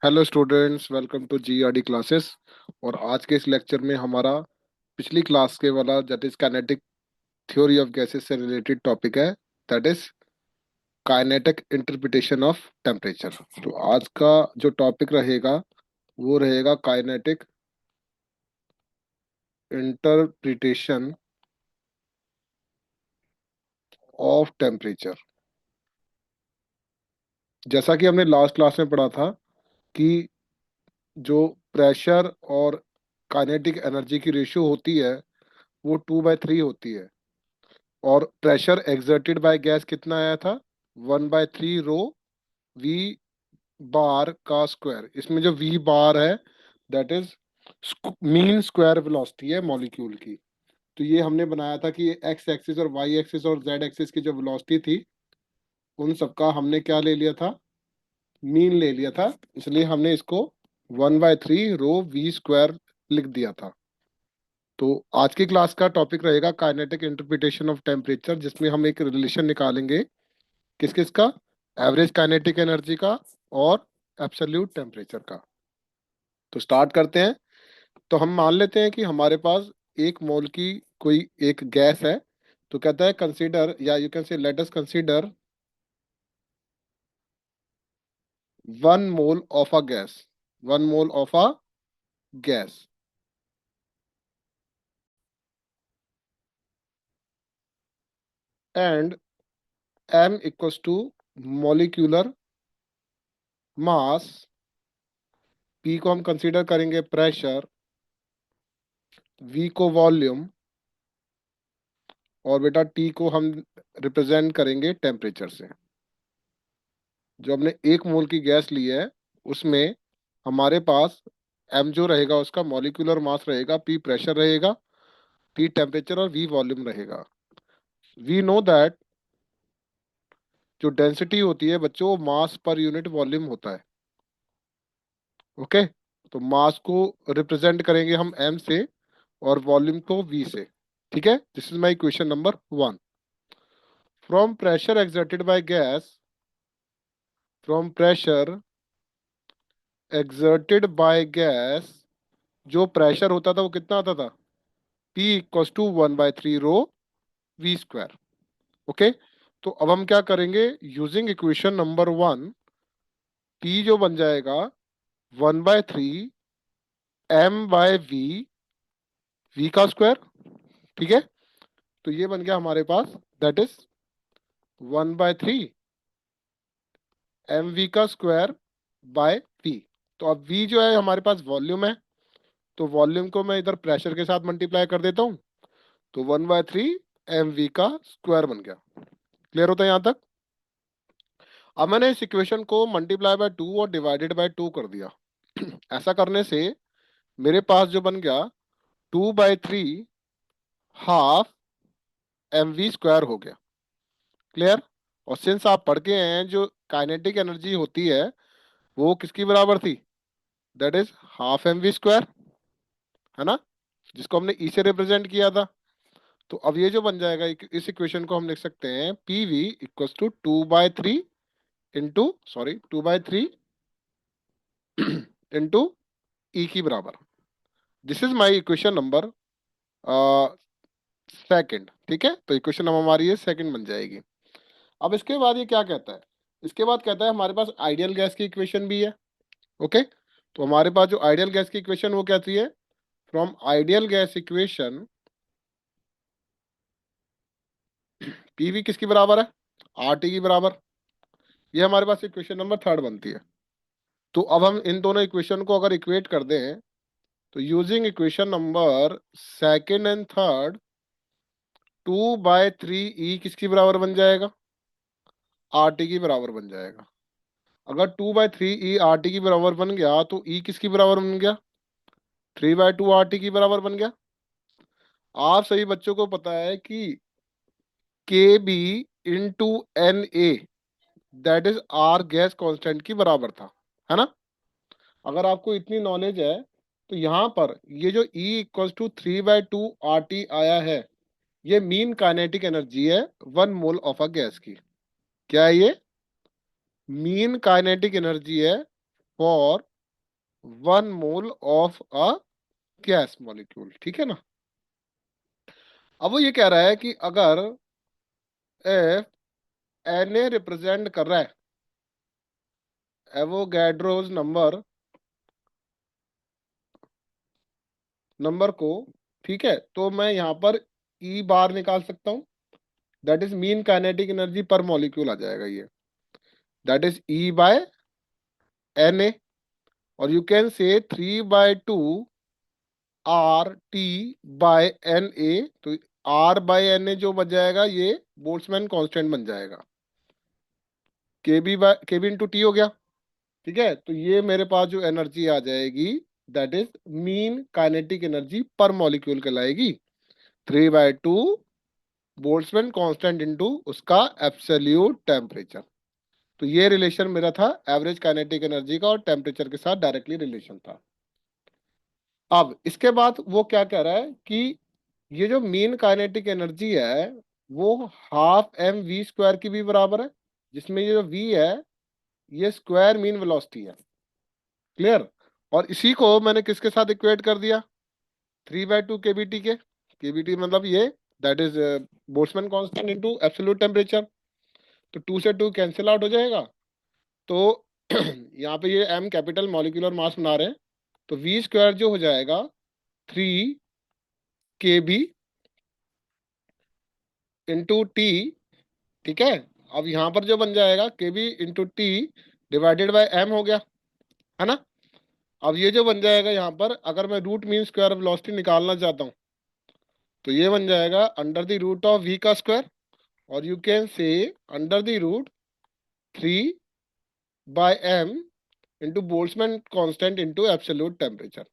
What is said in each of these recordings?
Hello students, welcome to GRD classes. और आज के इस लेक्चर में हमारा पिछली क्लास के वाला that is kinetic theory of gases से रिलेटेड टॉपिक है, that is kinetic interpretation of temperature. तो आज का जो टॉपिक रहेगा वो रहेगा काइनेटिक इंटरप्रिटेशन ऑफ टेम्परेचर। जैसा कि हमने लास्ट क्लास में पढ़ा था कि जो प्रेशर और काइनेटिक एनर्जी की रेशियो होती है वो 2/3 होती है। और प्रेशर एक्सर्टेड बाय गैस कितना आया था? 1/3 रो वी बार का स्क्वायर। इसमें जो वी बार है that is mean square velocity है मॉलिक्यूल की। तो ये हमने बनाया था कि एक्स एक्सिस और वाई एक्सिस और जेड एक्सिस की जो वेलोसिटी थी उन सबका हमने क्या ले लिया था? मीन ले लिया था। इसलिए हमने इसको 1/3 रो वी स्क्वायर लिख दिया था। तो आज की क्लास का टॉपिक रहेगा काइनेटिक इंटरप्रिटेशन ऑफ टेम्परेचर, जिसमें हम एक रिलेशन निकालेंगे। किस किस का? एवरेज काइनेटिक एनर्जी का और एब्सोल्यूट टेम्परेचर का। तो स्टार्ट करते हैं। तो हम मान लेते हैं कि हमारे पास एक मोल की कोई एक गैस है। तो कहता है कंसीडर, या you can say let us consider 1 mole of a gas, 1 mole of a gas and m equals to molecular mass. p को हम कंसीडर करेंगे प्रेशर, v को वॉल्यूम, और बेटा टी को हम रिप्रेजेंट करेंगे टेम्परेचर से। जो हमने 1 मोल की गैस ली है उसमें हमारे पास एम जो रहेगा उसका मॉलिक्यूलर मास रहेगा, पी प्रेशर रहेगा, टी टेम्परेचर और वी वॉल्यूम रहेगा। वी नो दैट जो डेंसिटी होती है बच्चों वो मास पर यूनिट वॉल्यूम होता है। ओके, तो मास को रिप्रेजेंट करेंगे हम एम से और वॉल्यूम को वी से। ठीक है, this is my question number 1। From pressure exerted by gas, from pressure exerted by gas, जो प्रेशर होता था वो कितना आता था? P equals to 1/3 rho V square. Okay, तो अब हम क्या करेंगे? यूजिंग इक्वेशन नंबर 1, P जो बन जाएगा 1/3 m/v, v का स्क्वायर। ठीक है, तो ये बन गया हमारे पास, दैट इज 1/3 mv का स्क्वायर बाय v। तो अब v जो है हमारे पास वॉल्यूम है, तो वॉल्यूम को मैं इधर प्रेशर के साथ मल्टीप्लाई कर देता हूँ। तो 1/3 mv का स्क्वायर बन गया। क्लियर होता है यहाँ तक? अब मैंने इस इक्वेशन को मल्टीप्लाई बाय 2 और डिवाइडेड बाय 2 कर दिया। ऐसा करने से मेरे पास जो बन गया 2/3 हाफ mv स्क्वायर हो गया। क्लियर? और सिंस आप पढ़ के आए हैं जो काइनेटिक एनर्जी होती है वो किसकी बराबर थी? That is half mv square, है ना, जिसको हमने ई से रिप्रेजेंट किया था। तो अब ये जो बन जाएगा इस इक्वेशन को हम लिख सकते हैं P V equals to 2/3 into, sorry 2/3 into E की बराबर। This is my equation number second. ठीक है, तो इक्वेशन हम हमारी ये सेकंड बन जाएगी। अब इसके बाद ये क्या कहता है? इसके बाद कहता है हमारे पास आइडियल गैस की इक्वेशन भी है। ओके, तो हमारे पास जो आइडियल गैस की इक्वेशन वो कहती है from ideal gas equation PV किसकी बराबर है? आर टी की बराबर। ये हमारे पास इक्वेशन नंबर थर्ड बनती है। तो अब हम इन दोनों इक्वेशन को अगर इक्वेट कर दें तो using equation number second and third, 2/3 ई किसकी बराबर बन जाएगा? आर टी की बराबर बन जाएगा। अगर 2/3 ई आर टी की बराबर बन गया तो ई किसकी बराबर बन गया? 3/2 आर टी की बराबर बन गया। आप सभी बच्चों को पता है कि K B into N A that is R gas constant की बराबर था, है ना? अगर आपको इतनी नॉलेज है तो यहाँ पर ये जो E equals to 3/2 R T आया है ये मीन काइनेटिक एनर्जी है 1 मोल ऑफ अ गैस की। क्या है ये? मीन काइनेटिक एनर्जी है for 1 mole of a gas molecule, ठीक है ना। अब वो ये कह रहा है कि अगर एफ एन ए रिप्रेजेंट कर रहा है एवोगैड्रोज नंबर को, ठीक है, तो मैं यहाँ पर ई बार निकाल सकता हूँ, that is mean kinetic energy per molecule आ जाएगा ये, that is E by N A. और you can say 3/2 R T by N A. तो आर बाय एन ए जो बच जाएगा ये बोल्ट्जमैन कांस्टेंट बन जाएगा, के बी इंटू टी हो गया, ठीक है। तो ये मेरे पास जो एनर्जी आ जाएगी that is mean kinetic energy per molecule कहलाएगी, 3/2 बोल्ट्जमैन कांस्टेंट इंटू उसका एब्सोल्यूट टेम्परेचर। तो ये रिलेशन मेरा था एवरेज काइनेटिक एनर्जी का और टेम्परेचर के साथ डायरेक्टली रिलेशन था। अब इसके बाद वो क्या कह रहा है कि ये जो मीन काइनेटिक एनर्जी है वो हाफ एम वी स्क्वायर की भी बराबर है, जिसमें ये जो वी है ये स्क्वायर मीन वेलोसिटी है, क्लियर। और इसी को मैंने किसके साथ इक्वेट कर दिया, 3/2 केबीटी के, केबीटी मतलब ये that is Boltzmann constant into absolute temperature. तो 2 से 2 कैंसिल आउट हो जाएगा। तो यहाँ पे ये एम कैपिटल मॉलिक्यूलर मास बना रहे हैं, तो वी स्क्वायर जो हो जाएगा 3 KB इंटू टी, ठीक है। अब यहाँ पर जो बन जाएगा KB into T divided by M हो गया, है ना। अब ये जो बन जाएगा यहाँ पर, अगर मैं रूट मीन स्क्वायर वेलोसिटी निकालना चाहता हूँ तो ये बन जाएगा under the root of V का स्क्वायर, और you can say under the root 3/m into Boltzmann constant into absolute temperature.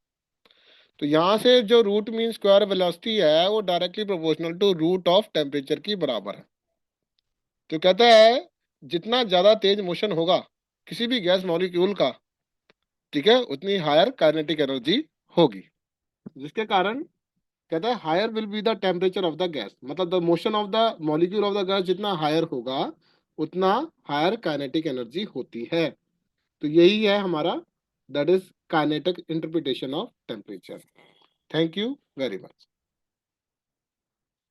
तो यहाँ से जो रूट मीन स्क्वायर वेलोसिटी है वो directly proportional to root of temperature की बराबर है। तो कहता है जितना ज्यादा तेज मोशन होगा किसी भी गैस मॉलिक्यूल का, ठीक है, उतनी हायर काइनेटिक एनर्जी होगी, जिसके कारण कहता है higher will be the temperature of the gas, मतलब the motion of the molecule of the gas जितना हायर होगा उतना हायर काइनेटिक एनर्जी होती है। तो यही है हमारा that is kinetic interpretation of temperature. Thank you very much.